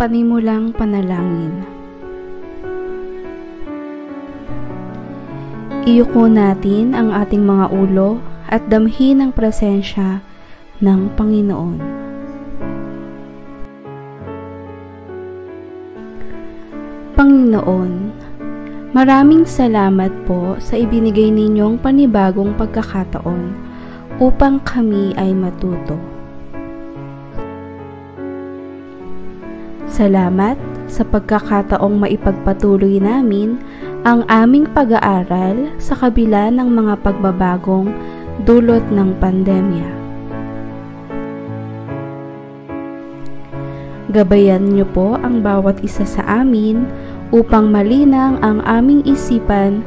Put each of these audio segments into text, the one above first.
Panimulang panalangin. Iyuko natin ang ating mga ulo at damhin ang presensya ng Panginoon. Panginoon, maraming salamat po sa ibinigay ninyong panibagong pagkakataon upang kami ay matuto. Salamat sa pagkakataong maipagpatuloy namin ang aming pag-aaral sa kabila ng mga pagbabagong dulot ng pandemya. Gabayan niyo po ang bawat isa sa amin upang malinang ang aming isipan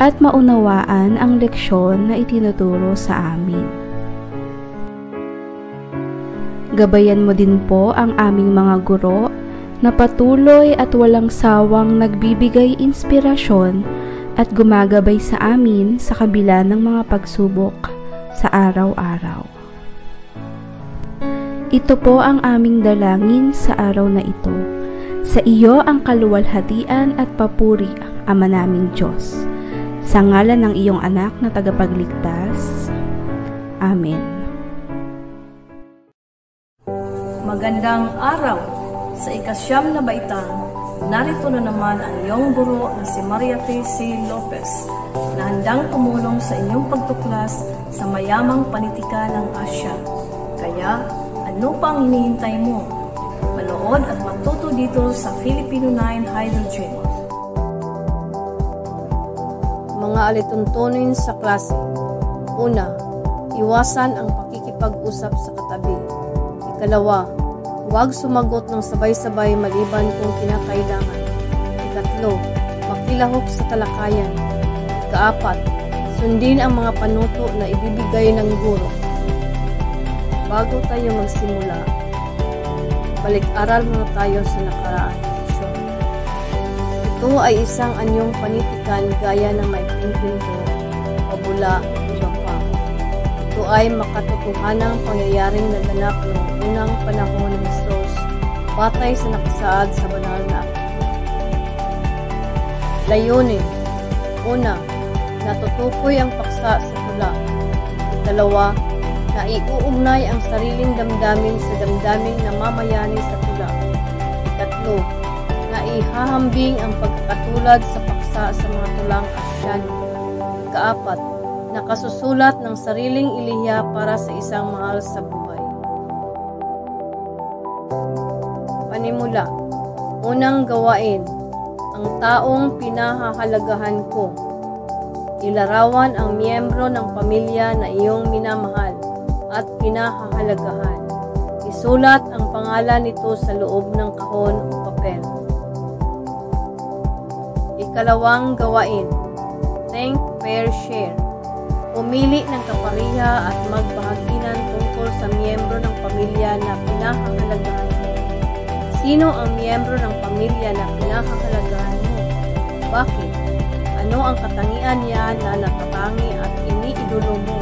at maunawaan ang leksyon na itinuturo sa amin. Gabayan mo din po ang aming mga guro na patuloy at walang sawang nagbibigay inspirasyon at gumagabay sa amin sa kabila ng mga pagsubok sa araw-araw. Ito po ang aming dalangin sa araw na ito. Sa iyo ang kaluwalhatian at papuri, Ama naming Diyos. Sa ngalan ng iyong anak na tagapagligtas. Amen. Magandang araw! Sa ikasyam na baitang, narito na naman ang iyong guro na si Maria Tracy Lopez na handang tumulong sa inyong pagtuklas sa mayamang panitika ng Asya. Kaya, ano pang hinihintay mo? Manood at matuto dito sa Filipino 9 Hydrogen. Mga alituntunin sa klase. Una, iwasan ang pakikipag-usap sa katabi. Ikalawa, huwag sumagot ng sabay-sabay maliban kung kinakailangan. Ikatlo, makilahok sa talakayan. Ikaapat, sundin ang mga panuto na ibibigay ng guro. Bago tayo magsimula, balik-aral muna tayo sa nakaraang leksyon. Ito ay isang anyong panitikan gaya ng maikling pinto, pabula, iba pa. Ito ay makatotohanang pangyayaring naganap noong unang panahon ng Diyos, batay sa nakasaad sa banal na aklat. Layunin. Una, natutukoy ang paksa sa tula. Ikalawa, naiuugnay ang sariling damdamin sa damdaming namamayani sa tula. Ikatlo, naihahambing ang pagkakatulad sa paksa sa mga tulang Asyano. Ikaapat, nakasusulat ng sariling ilihiya para sa isang mahal sa buhay. Panimula. Unang gawain, ang taong pinahahalagahan ko. Ilarawan ang miyembro ng pamilya na iyong minamahal at pinahahalagahan. Isulat ang pangalan nito sa loob ng kahon o papel. Ikalawang gawain, think, pair, share. Pumili ng kapariha at magbahaginan tungkol sa miyembro ng pamilya na pinahahalagahan mo. Sino ang miyembro ng pamilya na pinahahalagahan mo? Bakit? Ano ang katangian niya na natatangi at iniidolo mo?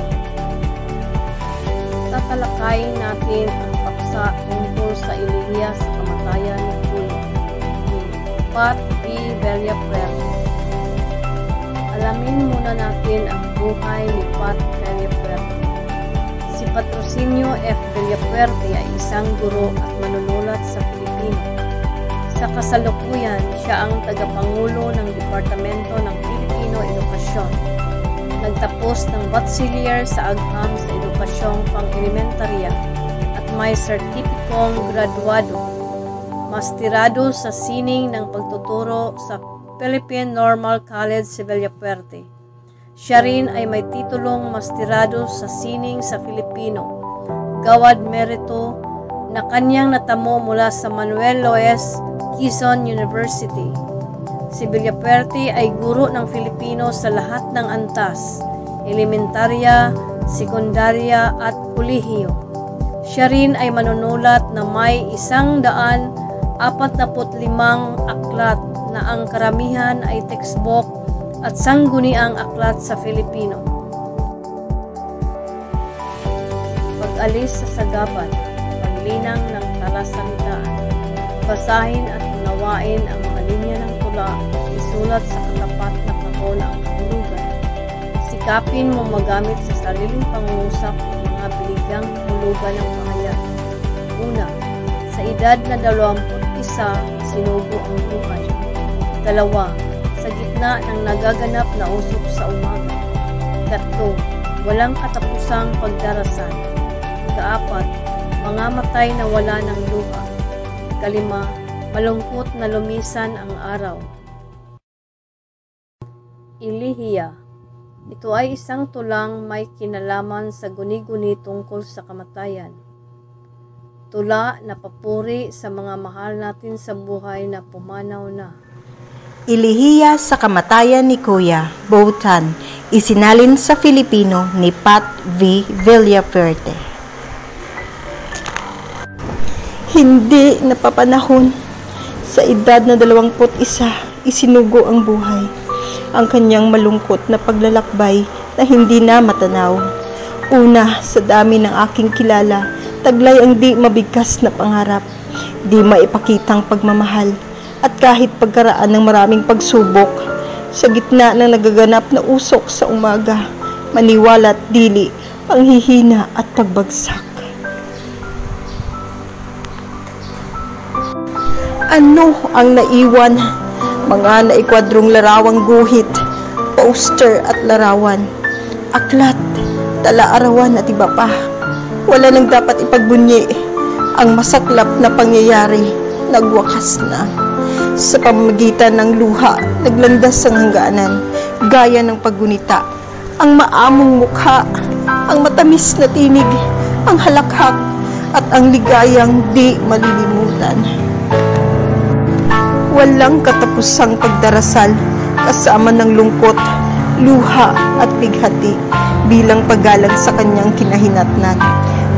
Tatalakayin natin ang paksa tungkol sa ilihiya sa kamatayan ni Tulo ni Pat B. Villafuerte. Alamin muna natin ang buhay ni Pat Villafuerte. Si Patrocinio F. Villafuerte ay isang guro at manunulat sa Pilipino. Sa kasalukuyan, siya ang tagapangulo ng Departamento ng Filipino Edukasyon. Nagtapos ng bachelor sa agham sa edukasyong pang-elementarya at may sertipikong graduado. Mastirado sa sining ng pagtuturo sa Philippine Normal College sa Villafuerte. Siya rin ay may titulong mastirado sa sining sa Filipino, Gawad Merito, na kanyang natamo mula sa Manuel Loes, Quezon University. Si Villafuerte ay guro ng Filipino sa lahat ng antas, elementarya, sekundarya at kolehiyo. Siya rin ay manunulat na may 145 aklat na ang karamihan ay textbook at sangguniang aklat sa Filipino. Pag-alis sa sagabal, paglinang ng talasalitaan. basahin at unawain ang mga linya ng tula at isulat sa katapat na kahon ang kahulugan. Sikapin mo magamit sa sariling pangungusap ang mga biligang kahulugan ng pahayag. Una, sa edad na 21, sinugo ang buhay. Ikalawa, sa gitna ng nagaganap na usok sa umaga. Ikatlo, walang katapusang pagdarasal. Ikaapat, mga matay na wala ng luha. Ikalima, malungkot na lumisan ang araw. Ilihiya. Ito ay isang tulang may kinalaman sa guni-guni tungkol sa kamatayan. Tula na papuri sa mga mahal natin sa buhay na pumanaw na. Ilihiya sa kamatayan ni Kuya Boutan, isinalin sa Filipino ni Pat V. Villaferte. Hindi napapanahon. Sa edad na 21, isinugo ang buhay. Ang kanyang malungkot na paglalakbay na hindi na matanaw. Una, sa dami ng aking kilala, taglay ang di mabigkas na pangarap, di maipakitang pagmamahal, at kahit pagkaraan ng maraming pagsubok, sa gitna ng nagaganap na usok sa umaga, maniwala at dili, panghihina at pagbagsak. Ano ang naiwan? Mga naikwadrong larawang guhit, poster at larawan, aklat, tala-arawan at iba pa. Wala nang dapat ipagbunyi. Ang masaklap na pangyayari, nagwakas na. Sa pamamagitan ng luha, naglandas ang hangganan, gaya ng paggunita. Ang maamong mukha, ang matamis na tinig, ang halakhak, at ang ligayang di malilimutan. Walang katapusang pagdarasal, kasama ng lungkot, luha at bighati, bilang paggalang sa kanyang kinahinatnan.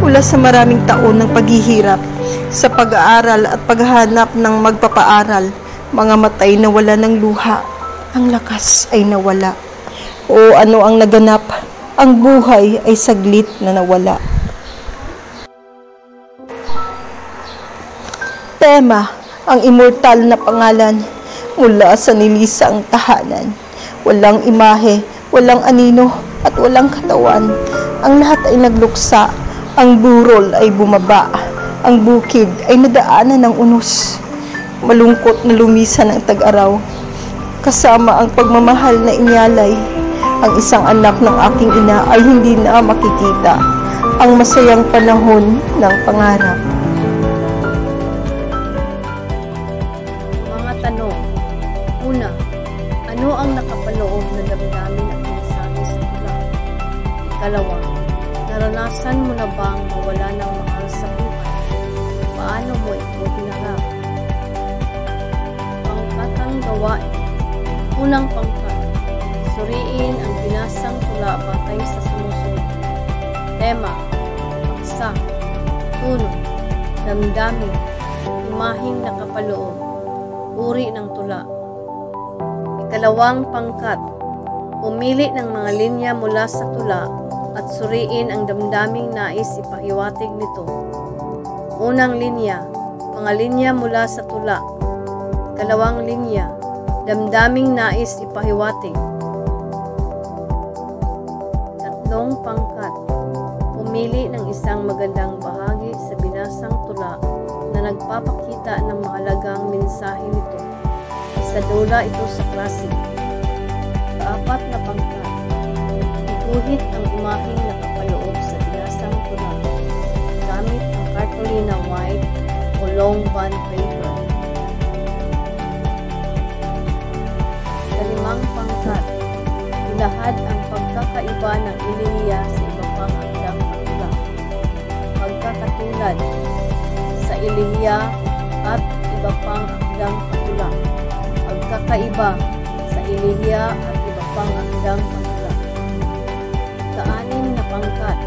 Mula sa maraming taon ng paghihirap, sa pag-aaral at paghahanap ng magpapaaral, mga matay na wala ng luha, ang lakas ay nawala. O ano ang naganap? Ang buhay ay saglit na nawala. Tema, ang immortal na pangalan, mula sa nilisang tahanan. Walang imahe, walang anino, at walang katawan. Ang lahat ay nagluksa, ang burol ay bumaba, ang bukid ay nadaanan ng unos. Malungkot na lumisan ang tag-araw, kasama ang pagmamahal na inyalay. Ang isang anak ng aking ina ay hindi na makikita, ang masayang panahon ng pangarap. Tanong. Una, ano ang nakapaloob na damdamin at mensahe sa tula? Ikalawa, naranasan mo na bang mawala ng mahal sa buhay? Paano mo ito hinarap? Pangkatang gawain. Unang pangkat, suriin ang binasang tula batay sa sumusunod. Tema, paksa, tunog, damdamin, imaheng nakapaloob, uri ng tula. Ikalawang pangkat, pumili ng mga linya mula sa tula at suriin ang damdaming nais ipahiwatig nito. Unang linya, mga linya mula sa tula. Ikalawang linya, damdaming nais ipahiwatig. Tatlong pangkat, pumili ng isang magandang bahagi sa binasang tula na nagpapakita ng mahalagang mensahe nito. Isadula ito sa klase. Kaapat na pangkat, iguhit ang imaheng nakapaloob sa binasang tula gamit ang cartolina white o long bond paper. Kalimang pangkat, ilahad ang pagkakaiba ng ilihiya sa iba pang akdang tula. Pagkakatulad sa ilihiya at iba pang akdang patula. Pagkakaiba sa ilihiya at iba pang akdang patula. Kaanim na pangkat,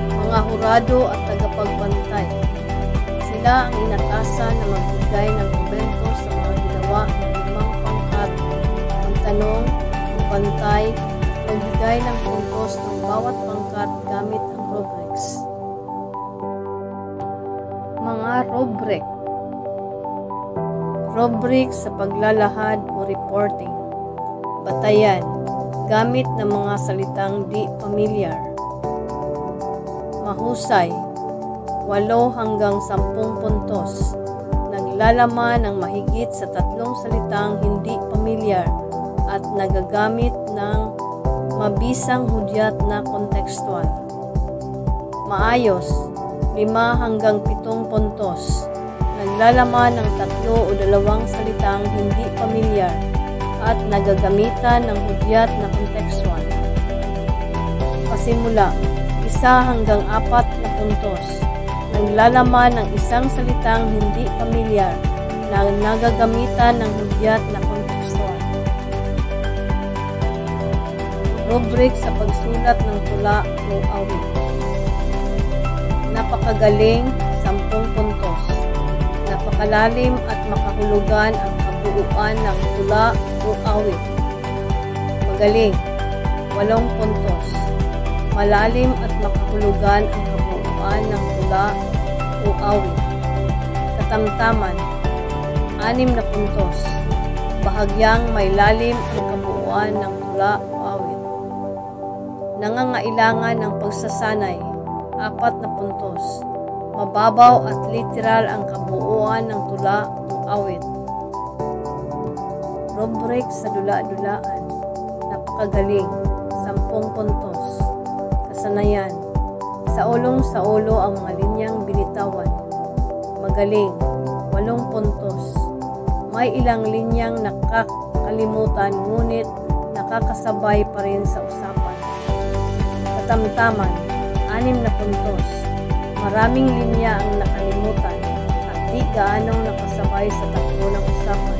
mga hurado at tagapagbantay. Sila ang inatasan na magbigay ng komento sa mga ginawa ng limang pangkat. Ang tanong, ang bantay, magbigay ng puntos ng bawat pangkat gamit ang rubrics. Mga rubric. Rubric sa paglalahad o reporting. Batayan, gamit ng mga salitang di pamilyar. Mahusay, 8 hanggang 10 puntos. Naglalaman ng mahigit sa 3 salitang hindi pamilyar at nagagamit ng mabisang hudyat na kontekstual. Maayos, 5 hanggang 7 puntos. Naglalaman ng 3 o 2 salitang hindi pamilyar at nagagamitan ng hudyat na kontekstual. Pasimula, 1 hanggang 4 na puntos. Naglalaman ng 1 salitang hindi pamilyar na nagagamitan ng hudyat na kontekstual. Rubric sa pagsulat ng tula o awit. Napakagaling, 10 puntos. Napakalalim at makahulugan ang kabuuan ng tula o awit. Magaling, 8 puntos. Malalim at makahulugan ang kabuuan ng tula o awit. Katamtaman, 6 na puntos. Bahagyang may lalim ang kabuuan ng tula o awit. Nangangailangan ng pagsasanay, 4 na puntos. Mababaw at literal ang kabuuan ng tula o awit. Rubric sa dula-dulaan. Napakagaling, 10 puntos. Kasanayan, sa ulo ang mga linyang binitawan. Magaling, 8 puntos. May ilang linyang nakakalimutan ngunit nakakasabay pa rin sa usapan. Katamtaman, 6 na puntos. Maraming linya ang nakalimutan at di gaanong nakasabay sa takbo ng usapan.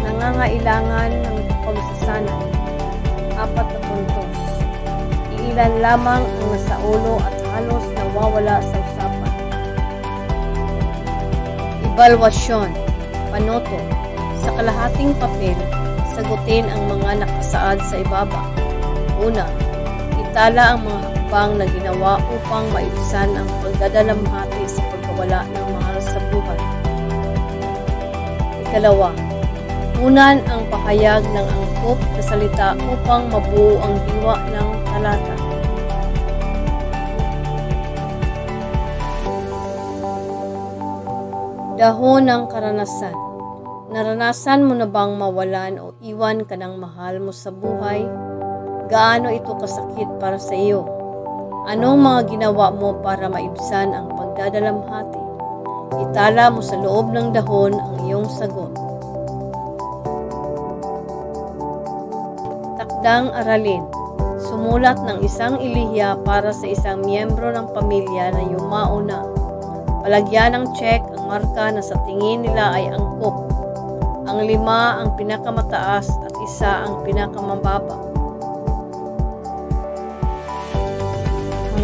Nangangailangan ng pagsasanay, 4 na puntos. Iilan lamang ang nasa ulo at halos nawawala sa usapan. Ebalwasyon, panoto. Sa kalahating papel, sagutin ang mga nakasaad sa ibaba. Una, itala ang mga hakbang na ginawa upang maibsan ang pagdadalamhati sa pagkawala ng mahal sa buhay. Ikalawa, unan ang pahayag ng angkop na salita upang mabuo ang diwa ng talata. Dahon ng karanasan. Naranasan mo na bang mawalan o iwan ka ng mahal mo sa buhay? Gaano ito kasakit para sa iyo? Anong mga ginawa mo para maibsan ang pagdadalamhati? Itala mo sa loob ng dahon ang iyong sagot. Takdang aralin. Sumulat ng isang ilihya para sa isang miyembro ng pamilya na yumao na. Palagyan ng check ang marka na sa tingin nila ay angkop. Ang 5 ang pinakamataas at 1 ang pinakamababa.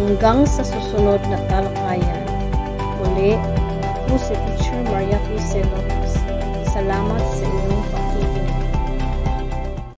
Hanggang sa susunod na talakayan. Muli, ako si Teacher Maria P. Lopez. Salamat sa